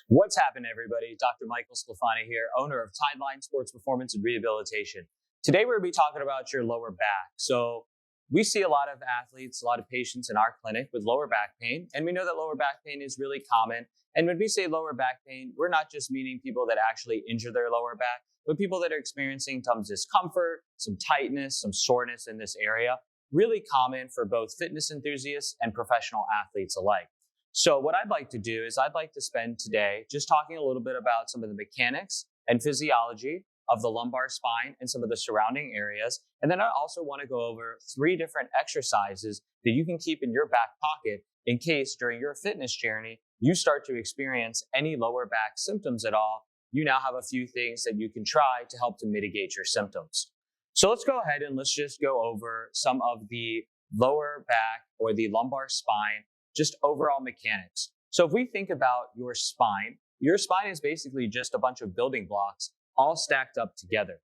What's happening, everybody? Dr. Michael Sclafani here, owner of Tideline Sports Performance and Rehabilitation. Today, we're going to be talking about your lower back. So we see a lot of athletes, a lot of patients in our clinic with lower back pain, and we know that lower back pain is really common. And when we say lower back pain, we're not just meaning people that actually injure their lower back, but people that are experiencing some discomfort, some tightness, some soreness in this area. Really common for both fitness enthusiasts and professional athletes alike. So what I'd like to do is I'd like to spend today just talking a little bit about some of the mechanics and physiology of the lumbar spine and some of the surrounding areas. And then I also want to go over 3 different exercises that you can keep in your back pocket in case during your fitness journey you start to experience any lower back symptoms at all. You now have a few things that you can try to help to mitigate your symptoms. So let's go ahead and let's just go over some of the lower back or the lumbar spine, just overall mechanics. So if we think about your spine is basically just a bunch of building blocks all stacked up together.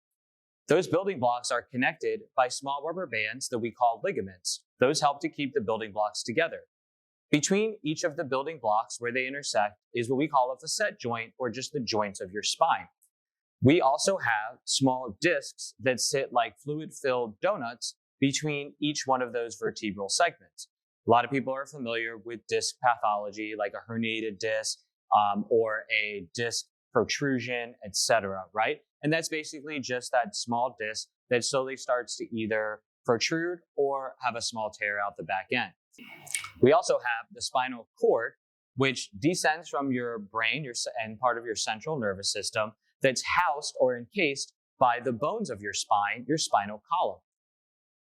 Those building blocks are connected by small rubber bands that we call ligaments. Those help to keep the building blocks together. Between each of the building blocks where they intersect is what we call a facet joint, or just the joints of your spine. We also have small discs that sit like fluid-filled donuts between each one of those vertebral segments. A lot of people are familiar with disc pathology, like a herniated disc or a disc protrusion, etc., right? And that's basically just that small disc that slowly starts to either protrude or have a small tear out the back end. We also have the spinal cord, which descends from your brain and part of your central nervous system that's housed or encased by the bones of your spine, your spinal column.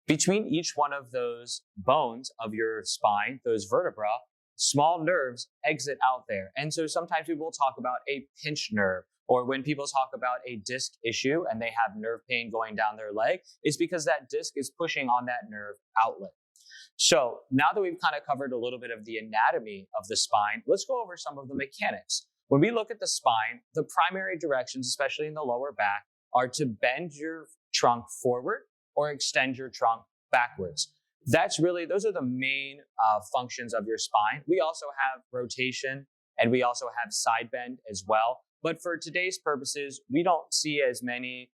Between each one of those bones of your spine, those vertebrae, small nerves exit out there. And so sometimes people will talk about a pinched nerve, or when people talk about a disc issue and they have nerve pain going down their leg, it's because that disc is pushing on that nerve outlet. So now that we've kind of covered a little bit of the anatomy of the spine, let's go over some of the mechanics. When we look at the spine, the primary directions, especially in the lower back, are to bend your trunk forward or extend your trunk backwards. Those are the main functions of your spine. We also have rotation and we also have side bend as well. But for today's purposes, we don't see as many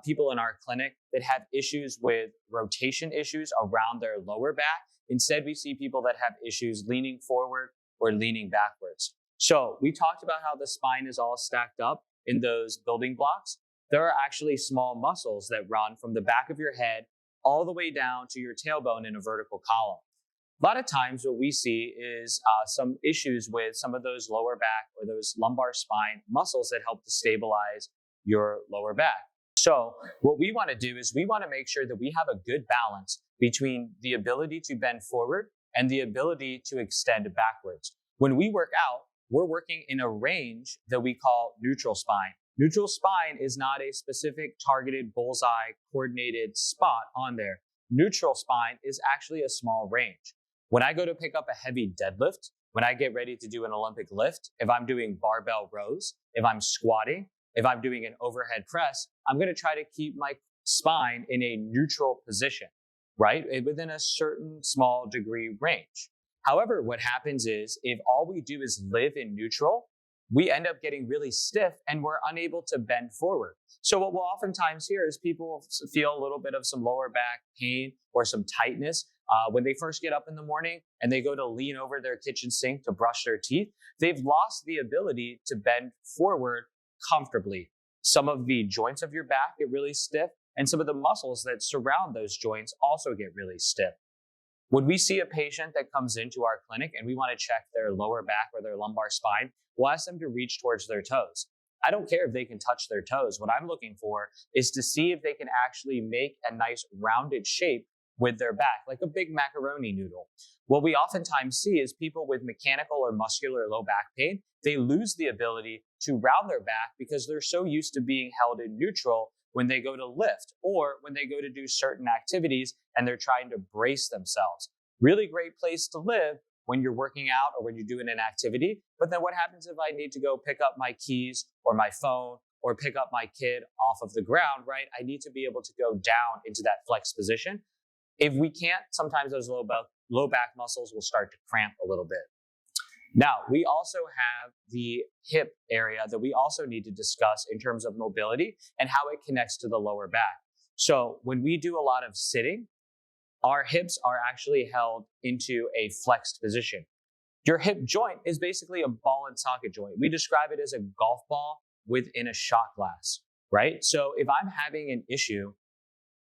people in our clinic that have issues with rotation issues around their lower back. Instead, we see people that have issues leaning forward or leaning backwards. So we talked about how the spine is all stacked up in those building blocks. There are actually small muscles that run from the back of your head all the way down to your tailbone in a vertical column. A lot of times what we see is some issues with some of those lower back or those lumbar spine muscles that help to stabilize your lower back. So what we want to do is we want to make sure that we have a good balance between the ability to bend forward and the ability to extend backwards. When we work out, we're working in a range that we call neutral spine. Neutral spine is not a specific targeted bullseye coordinated spot on there. Neutral spine is actually a small range. When I go to pick up a heavy deadlift, when I get ready to do an Olympic lift, if I'm doing barbell rows, if I'm squatting, if I'm doing an overhead press, I'm going to try to keep my spine in a neutral position, right? Within a certain small degree range. However, what happens is if all we do is live in neutral, we end up getting really stiff and we're unable to bend forward. So what we'll oftentimes hear is people feel a little bit of some lower back pain or some tightness when they first get up in the morning and they go to lean over their kitchen sink to brush their teeth. They've lost the ability to bend forward comfortably. Some of the joints of your back get really stiff, and some of the muscles that surround those joints also get really stiff. When we see a patient that comes into our clinic and we want to check their lower back or their lumbar spine, we'll ask them to reach towards their toes. I don't care if they can touch their toes. What I'm looking for is to see if they can actually make a nice rounded shape with their back, like a big macaroni noodle. What we oftentimes see is people with mechanical or muscular low back pain, they lose the ability to round their back because they're so used to being held in neutral when they go to lift or when they go to do certain activities and they're trying to brace themselves. Really great place to live when you're working out or when you're doing an activity. But then what happens if I need to go pick up my keys or my phone or pick up my kid off of the ground, right? I need to be able to go down into that flex position. If we can't, sometimes those low back muscles will start to cramp a little bit. Now, we also have the hip area that we also need to discuss in terms of mobility and how it connects to the lower back. So when we do a lot of sitting, our hips are actually held into a flexed position. Your hip joint is basically a ball and socket joint. We describe it as a golf ball within a shot glass, right? So if I'm having an issue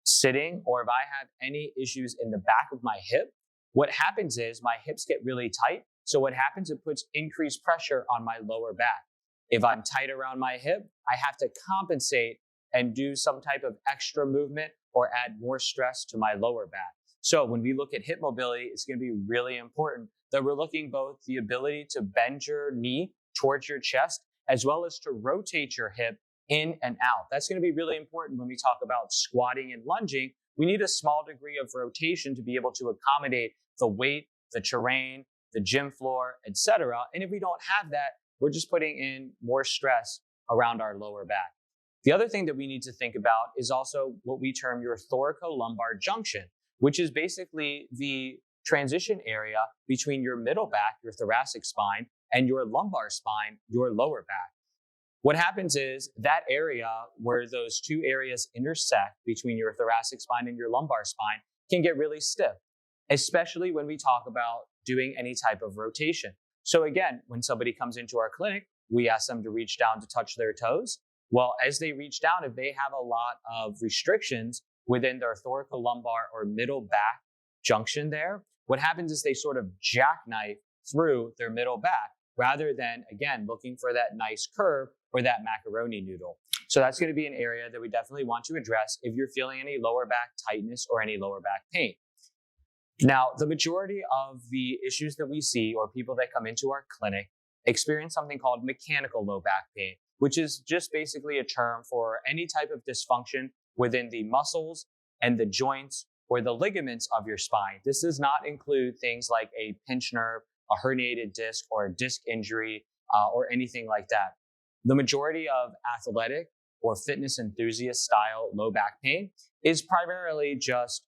sitting, or if I have any issues in the back of my hip, what happens is my hips get really tight. So what happens, it puts increased pressure on my lower back. If I'm tight around my hip, I have to compensate and do some type of extra movement or add more stress to my lower back. So when we look at hip mobility, it's going to be really important that we're looking both the ability to bend your knee towards your chest, as well as to rotate your hip in and out. That's going to be really important when we talk about squatting and lunging. We need a small degree of rotation to be able to accommodate the weight, the terrain, the gym floor, etc. And if we don't have that, we're just putting in more stress around our lower back. The other thing that we need to think about is also what we term your thoracolumbar junction, which is basically the transition area between your middle back, your thoracic spine, and your lumbar spine, your lower back. What happens is that area where those two areas intersect between your thoracic spine and your lumbar spine can get really stiff, especially when we talk about doing any type of rotation. So again, when somebody comes into our clinic, we ask them to reach down to touch their toes. Well, as they reach down, if they have a lot of restrictions within their thoracolumbar or middle back junction there, what happens is they sort of jackknife through their middle back rather than, again, looking for that nice curve or that macaroni noodle. So that's going to be an area that we definitely want to address if you're feeling any lower back tightness or any lower back pain. Now, the majority of the issues that we see, or people that come into our clinic, experience something called mechanical low back pain, which is just basically a term for any type of dysfunction within the muscles and the joints or the ligaments of your spine. This does not include things like a pinched nerve, a herniated disc, or a disc injury, or anything like that. The majority of athletic or fitness enthusiast style low back pain is primarily just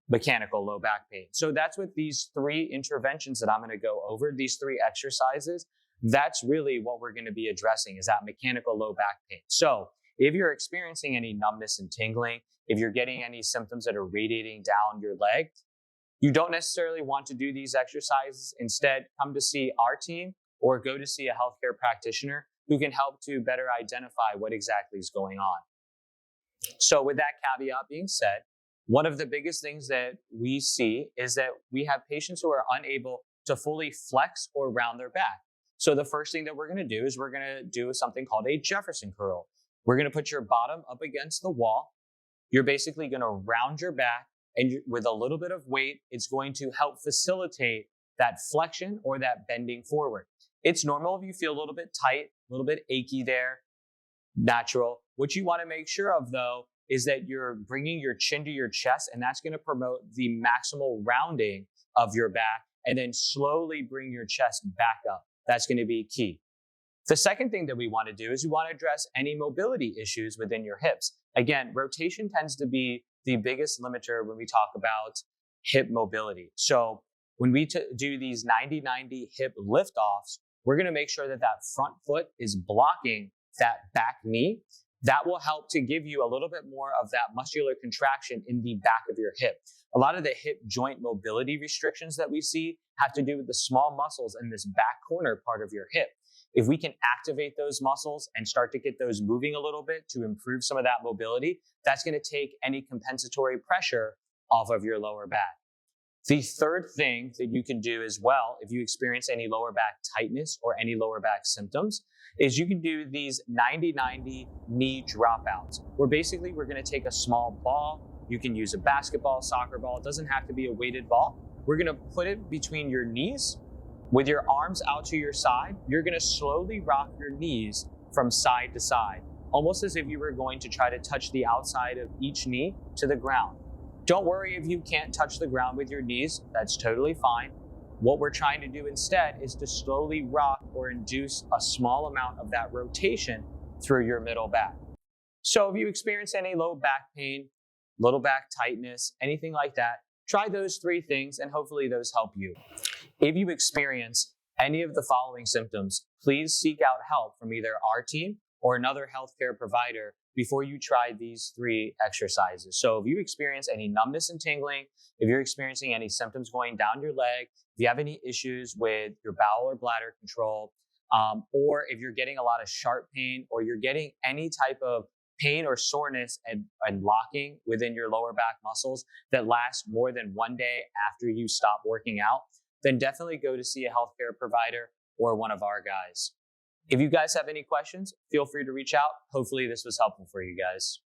mechanical low back pain. So that's what these three interventions that I'm going to go over, these three exercises, that's really what we're going to be addressing, is that mechanical low back pain. So if you're experiencing any numbness and tingling, if you're getting any symptoms that are radiating down your leg, you don't necessarily want to do these exercises. Instead, come to see our team or go to see a healthcare practitioner who can help to better identify what exactly is going on. So with that caveat being said, one of the biggest things that we see is that we have patients who are unable to fully flex or round their back. So the first thing that we're going to do is we're going to do something called a Jefferson curl. We're going to put your bottom up against the wall. You're basically going to round your back, and with a little bit of weight, it's going to help facilitate that flexion or that bending forward. It's normal if you feel a little bit tight, a little bit achy there, natural. What you want to make sure of, though, is that you're bringing your chin to your chest, and that's going to promote the maximal rounding of your back, and then slowly bring your chest back up. That's going to be key. The second thing that we want to do is we want to address any mobility issues within your hips. Again, rotation tends to be the biggest limiter when we talk about hip mobility. So when we do these 90-90 hip liftoffs, we're going to make sure that that front foot is blocking that back knee. That will help to give you a little bit more of that muscular contraction in the back of your hip. A lot of the hip joint mobility restrictions that we see have to do with the small muscles in this back corner part of your hip. If we can activate those muscles and start to get those moving a little bit to improve some of that mobility, that's going to take any compensatory pressure off of your lower back. The third thing that you can do as well, if you experience any lower back tightness or any lower back symptoms, is you can do these 90-90 knee dropouts, where basically we're going to take a small ball. You can use a basketball, soccer ball. It doesn't have to be a weighted ball. We're going to put it between your knees with your arms out to your side. You're going to slowly rock your knees from side to side, almost as if you were going to try to touch the outside of each knee to the ground. Don't worry if you can't touch the ground with your knees. That's totally fine. What we're trying to do instead is to slowly rock or induce a small amount of that rotation through your middle back. So if you experience any low back pain, little back tightness, anything like that, try those three things and hopefully those help you. If you experience any of the following symptoms, please seek out help from either our team or another healthcare provider before you try these 3 exercises. So if you experience any numbness and tingling, if you're experiencing any symptoms going down your leg, if you have any issues with your bowel or bladder control, or if you're getting a lot of sharp pain, or you're getting any type of pain or soreness and locking within your lower back muscles that lasts more than 1 day after you stop working out, then definitely go to see a healthcare provider or one of our guys. If you guys have any questions, feel free to reach out. Hopefully this was helpful for you guys.